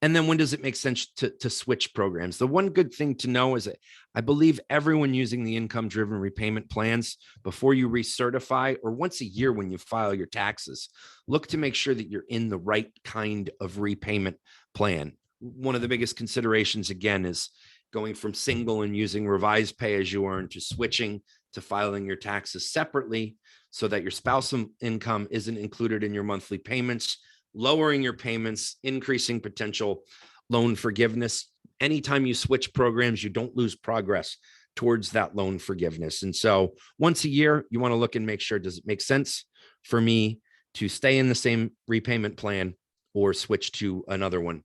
And then when does it make sense to switch programs? The one good thing to know is that I believe everyone using the income-driven repayment plans, before you recertify or once a year when you file your taxes, look to make sure that you're in the right kind of repayment plan. One of the biggest considerations, again, is going from single and using revised pay as you earn to switching to filing your taxes separately so that your spousal income isn't included in your monthly payments, lowering your payments, increasing potential loan forgiveness. Anytime you switch programs, you don't lose progress towards that loan forgiveness. And so once a year, you want to look and make sure, does it make sense for me to stay in the same repayment plan or switch to another one?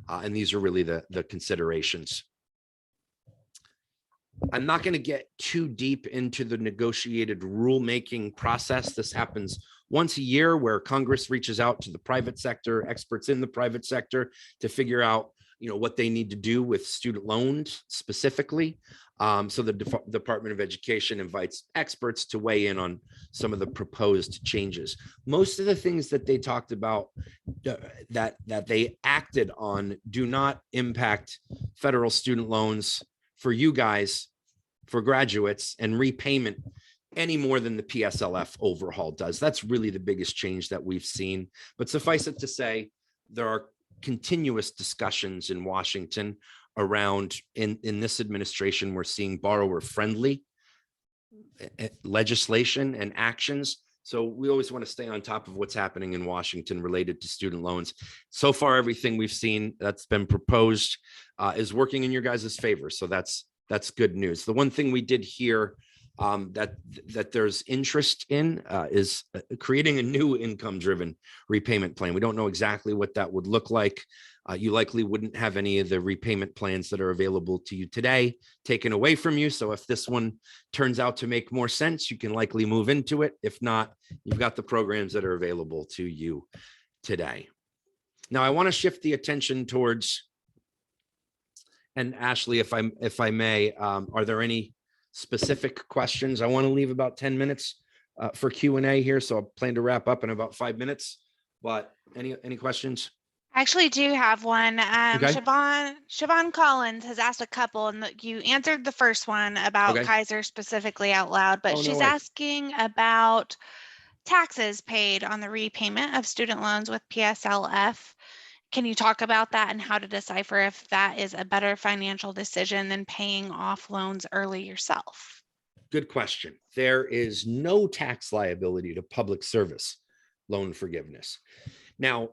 And these are really the considerations. I'm not going to get too deep into the negotiated rulemaking process. This happens once a year where Congress reaches out to the private sector, experts in the private sector, to figure out, what they need to do with student loans specifically. So the Department of Education invites experts to weigh in on some of the proposed changes. Most of the things that they talked about that they acted on do not impact federal student loans for you guys, for graduates, and repayment any more than the PSLF overhaul does. That's really the biggest change that we've seen. But suffice it to say, there are continuous discussions in Washington around, in this administration, we're seeing borrower-friendly legislation and actions. So we always want to stay on top of what's happening in Washington related to student loans. So far, everything we've seen that's been proposed is working in your guys' favor. So that's good news. The one thing we did hear that there's interest in is creating a new income-driven repayment plan. We don't know exactly what that would look like. You likely wouldn't have any of the repayment plans that are available to you today taken away from you. So if this one turns out to make more sense, you can likely move into it. If not, you've got the programs that are available to you today. Now, I want to shift the attention towards, and Ashley, if I may, are there any specific questions? I want to leave about 10 minutes for Q&A here, so I plan to wrap up in about 5 minutes. But any questions? I actually do have one. Okay. Siobhan Collins has asked a couple, and you answered the first one about Okay. Kaiser specifically out loud, but Oh, no she's way. asking about taxes paid on the repayment of student loans with PSLF. Can you talk about that and how to decipher if that is a better financial decision than paying off loans early yourself? Good question. There is no tax liability to public service loan forgiveness. Now,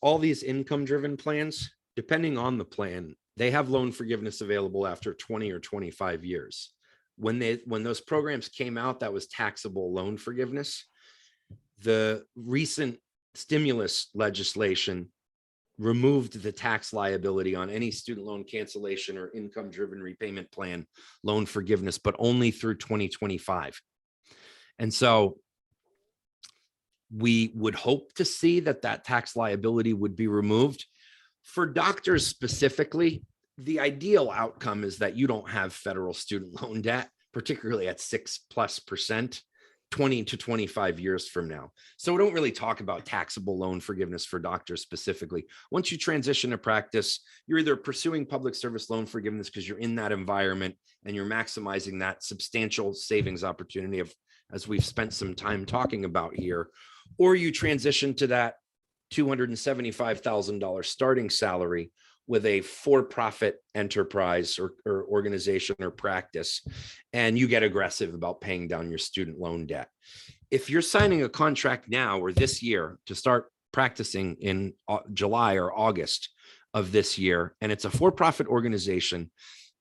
all these income-driven plans, depending on the plan, they have loan forgiveness available after 20 or 25 years. When those programs came out, that was taxable loan forgiveness. The recent stimulus legislation removed the tax liability on any student loan cancellation or income-driven repayment plan loan forgiveness, but only through 2025. And so we would hope to see that tax liability would be removed. For doctors specifically, the ideal outcome is that you don't have federal student loan debt, particularly at 6+%, 20 to 25 years from now. So we don't really talk about taxable loan forgiveness for doctors specifically. Once you transition to practice, you're either pursuing public service loan forgiveness because you're in that environment and you're maximizing that substantial savings opportunity of, as we've spent some time talking about here, or you transition to that $275,000 starting salary with a for-profit enterprise or organization or practice, and you get aggressive about paying down your student loan debt. If you're signing a contract now or this year to start practicing in July or August of this year, and it's a for-profit organization,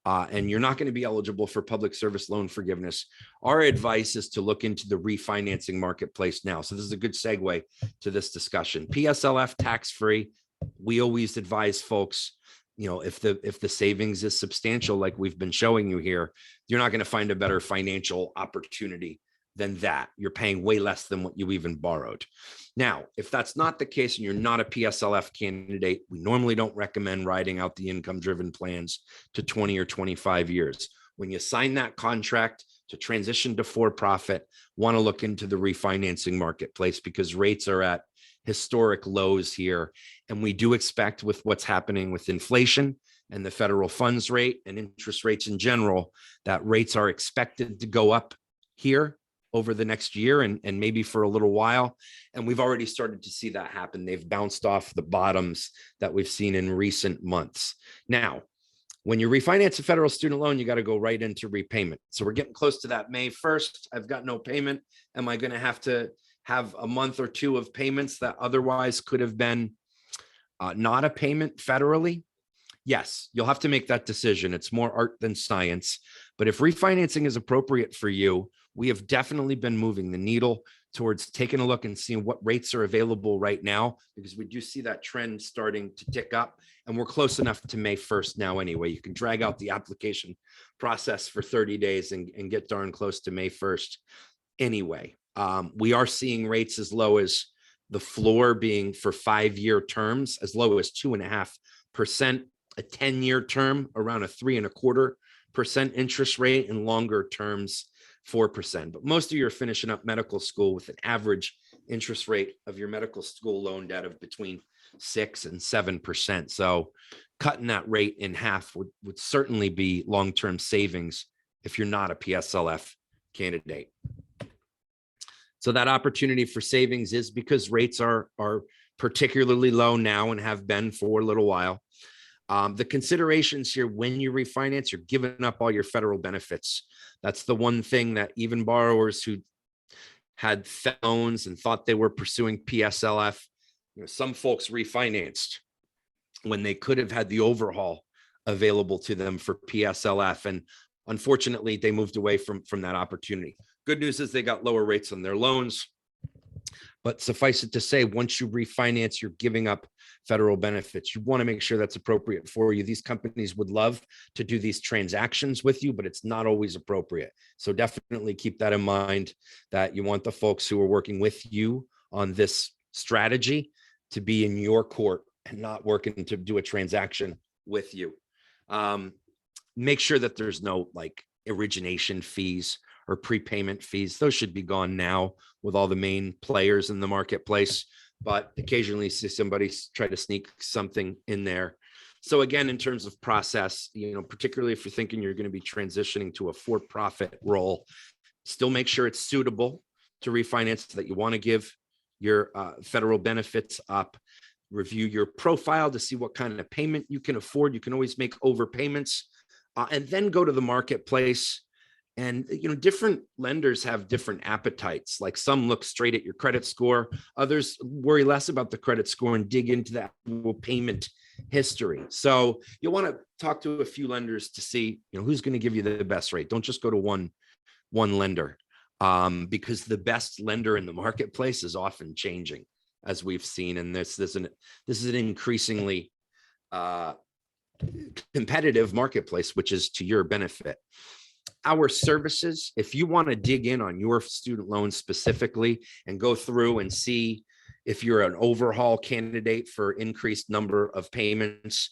and you're not going to be eligible for public service loan forgiveness, our advice is to look into the refinancing marketplace now. So this is a good segue to this discussion. PSLF tax-free. We always advise folks, if the savings is substantial, like we've been showing you here, you're not going to find a better financial opportunity than that. You're paying way less than what you even borrowed. Now, if that's not the case and you're not a PSLF candidate, we normally don't recommend riding out the income-driven plans to 20 or 25 years. When you sign that contract to transition to for-profit, want to look into the refinancing marketplace because rates are at historic lows here. And we do expect, with what's happening with inflation and the federal funds rate and interest rates in general, that rates are expected to go up here over the next year and maybe for a little while. And we've already started to see that happen. They've bounced off the bottoms that we've seen in recent months. Now, when you refinance a federal student loan, you got to go right into repayment. So we're getting close to that May 1st. I've got no payment. Am I going to have a month or two of payments that otherwise could have been not a payment federally? Yes, you'll have to make that decision. It's more art than science. But if refinancing is appropriate for you, we have definitely been moving the needle towards taking a look and seeing what rates are available right now, because we do see that trend starting to tick up, and we're close enough to May 1st now anyway. You can drag out the application process for 30 days and get darn close to May 1st anyway. We are seeing rates as low as the floor being for 5-year terms, as low as 2.5%, a 10-year term around a 3.25% interest rate, and longer terms 4%. But most of you are finishing up medical school with an average interest rate of your medical school loan debt of between 6 and 7%. So cutting that rate in half would certainly be long-term savings if you're not a PSLF candidate. So that opportunity for savings is because rates are particularly low now and have been for a little while. The considerations here, when you refinance, you're giving up all your federal benefits. That's the one thing that even borrowers who had loans and thought they were pursuing PSLF, some folks refinanced when they could have had the overhaul available to them for PSLF. And unfortunately, they moved away from that opportunity. Good news is they got lower rates on their loans. But suffice it to say, once you refinance, you're giving up federal benefits. You want to make sure that's appropriate for you. These companies would love to do these transactions with you, but it's not always appropriate. So definitely keep that in mind, that you want the folks who are working with you on this strategy to be in your court and not working to do a transaction with you. Make sure that there's no origination fees or prepayment fees. Those should be gone now with all the main players in the marketplace, but occasionally see somebody try to sneak something in there. So again, in terms of process, particularly if you're thinking you're going to be transitioning to a for-profit role, still make sure it's suitable to refinance, that you want to give your federal benefits up. Review your profile to see what kind of payment you can afford. You can always make overpayments, and then go to the marketplace. And, different lenders have different appetites. Like some look straight at your credit score. Others worry less about the credit score and dig into the actual payment history. So you'll want to talk to a few lenders to see, who's going to give you the best rate. Don't just go to one lender, because the best lender in the marketplace is often changing, as we've seen. And this is an increasingly competitive marketplace, which is to your benefit. Our services, if you want to dig in on your student loans specifically and go through and see if you're an overhaul candidate for increased number of payments,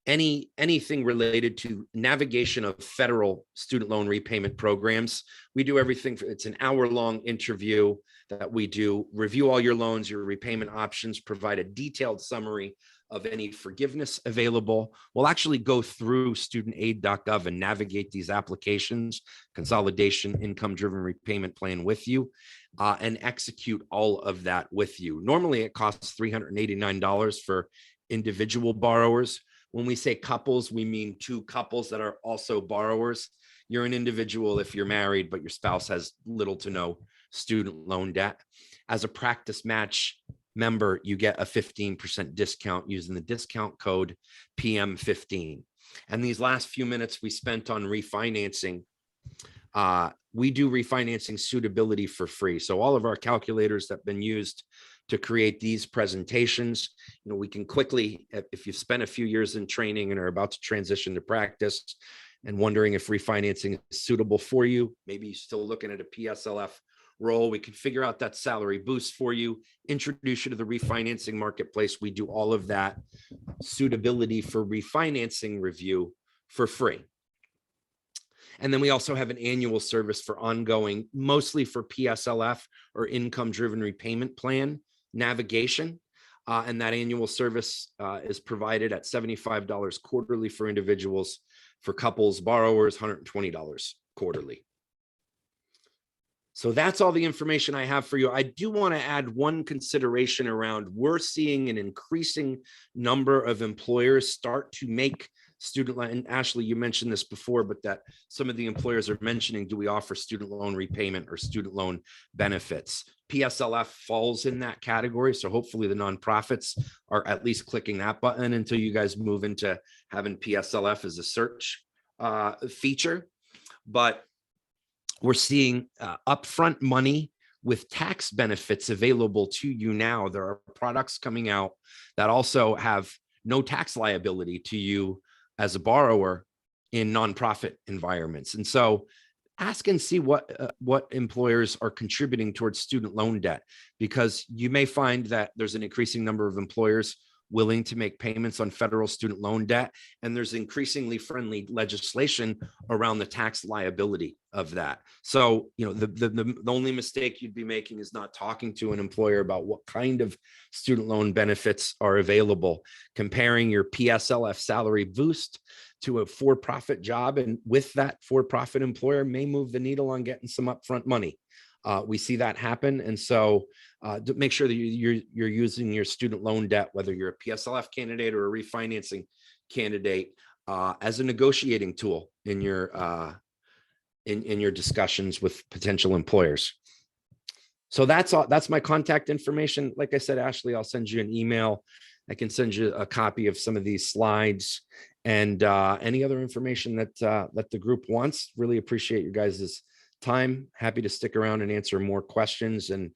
anything related to navigation of federal student loan repayment programs, we do everything. It's an hour-long interview that we do, review all your loans, your repayment options, provide a detailed summary of any forgiveness available. We'll actually go through studentaid.gov and navigate these applications, consolidation, income-driven repayment plan with you, and execute all of that with you. Normally, it costs $389 for individual borrowers. When we say couples, we mean two couples that are also borrowers. You're an individual if you're married, but your spouse has little to no student loan debt. As a practice match member, you get a 15% discount using the discount code PM15. And these last few minutes we spent on refinancing, we do refinancing suitability for free. So all of our calculators that have been used to create these presentations, we can quickly, if you've spent a few years in training and are about to transition to practice and wondering if refinancing is suitable for you, maybe you're still looking at a PSLF role, we can figure out that salary boost for you, introduce you to the refinancing marketplace. We do all of that suitability for refinancing review for free. And then we also have an annual service for ongoing, mostly for PSLF or income-driven repayment plan navigation. And that annual service is provided at $75 quarterly for individuals. For couples, borrowers, $120 quarterly. So that's all the information I have for you. I do want to add one consideration around, we're seeing an increasing number of employers start to make student loan, and Ashley, you mentioned this before, but that some of the employers are mentioning, do we offer student loan repayment or student loan benefits? PSLF falls in that category. So hopefully the nonprofits are at least clicking that button until you guys move into having PSLF as a search feature. But we're seeing upfront money with tax benefits available to you now. There are products coming out that also have no tax liability to you as a borrower in nonprofit environments. And so ask and see what employers are contributing towards student loan debt, because you may find that there's an increasing number of employers willing to make payments on federal student loan debt. And there's increasingly friendly legislation around the tax liability of that. So, you know, the only mistake you'd be making is not talking to an employer about what kind of student loan benefits are available, comparing your PSLF salary boost to a for-profit job. And with that for-profit employer may move the needle on getting some upfront money. We see that happen. And so make sure that you're using your student loan debt, whether you're a PSLF candidate or a refinancing candidate, as a negotiating tool in your discussions with potential employers. So that's all. That's my contact information. Like I said, Ashley, I'll send you an email. I can send you a copy of some of these slides and any other information that the group wants. Really appreciate you guys' time. Happy to stick around and answer more questions. And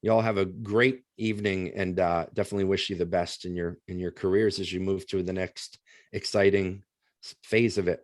you all have a great evening, and definitely wish you the best in your careers as you move to the next exciting phase of it.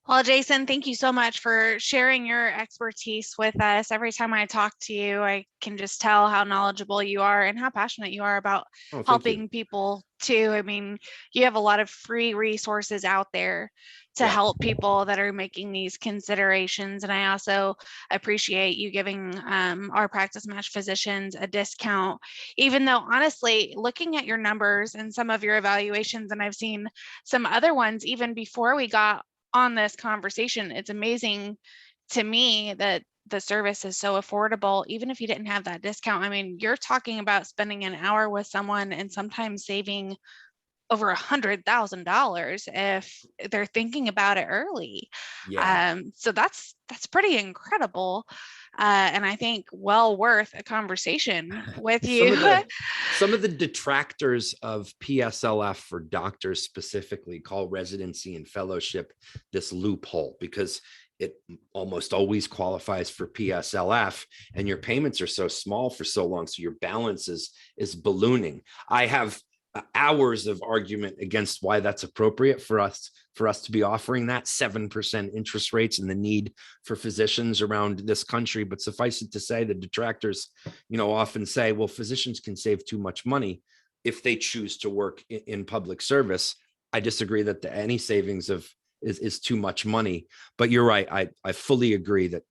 Well, Jason, thank you so much for sharing your expertise with us. Every time I talk to you, I can just tell how knowledgeable you are and how passionate you are about helping people too. I mean, you have a lot of free resources out there to help people that are making these considerations. And I also appreciate you giving our practice match physicians a discount, even though honestly, looking at your numbers and some of your evaluations, and I've seen some other ones even before we got on this conversation, it's amazing to me that the service is so affordable, even if you didn't have that discount. I mean, you're talking about spending an hour with someone and sometimes saving over $100,000 if they're thinking about it early. So that's pretty incredible. And I think well worth a conversation with you. Some of the detractors of PSLF for doctors specifically call residency and fellowship this loophole, because it almost always qualifies for PSLF and your payments are so small for so long. So your balance is ballooning. I have hours of argument against why that's appropriate for us to be offering that 7% interest rates and the need for physicians around this country. But suffice it to say, the detractors, often say, well, physicians can save too much money if they choose to work in public service. I disagree that any savings is too much money, but you're right. I fully agree that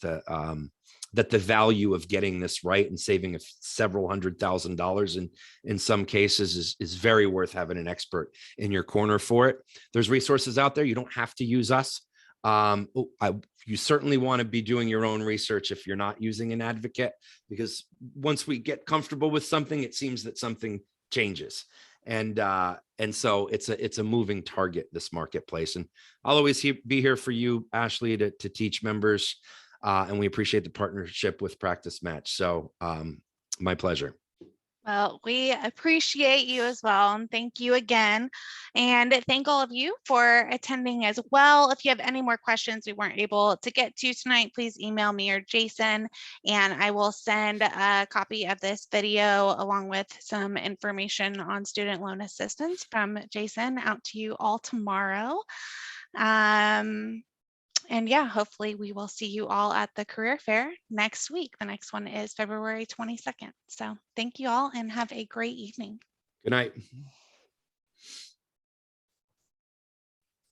the value of getting this right and saving several $100,000 in some cases is very worth having an expert in your corner for it. There's resources out there. You don't have to use us. You certainly want to be doing your own research if you're not using an advocate, because once we get comfortable with something, it seems that something changes. And so it's a moving target, this marketplace. And I'll always be here for you, Ashley, to teach members. And we appreciate the partnership with Practice Match. So my pleasure. Well, we appreciate you as well. And thank you again. And thank all of you for attending as well. If you have any more questions we weren't able to get to tonight, please email me or Jason, and I will send a copy of this video along with some information on student loan assistance from Jason out to you all tomorrow. And yeah, hopefully we will see you all at the career fair next week. The next one is February 22nd. So thank you all and have a great evening. Good night.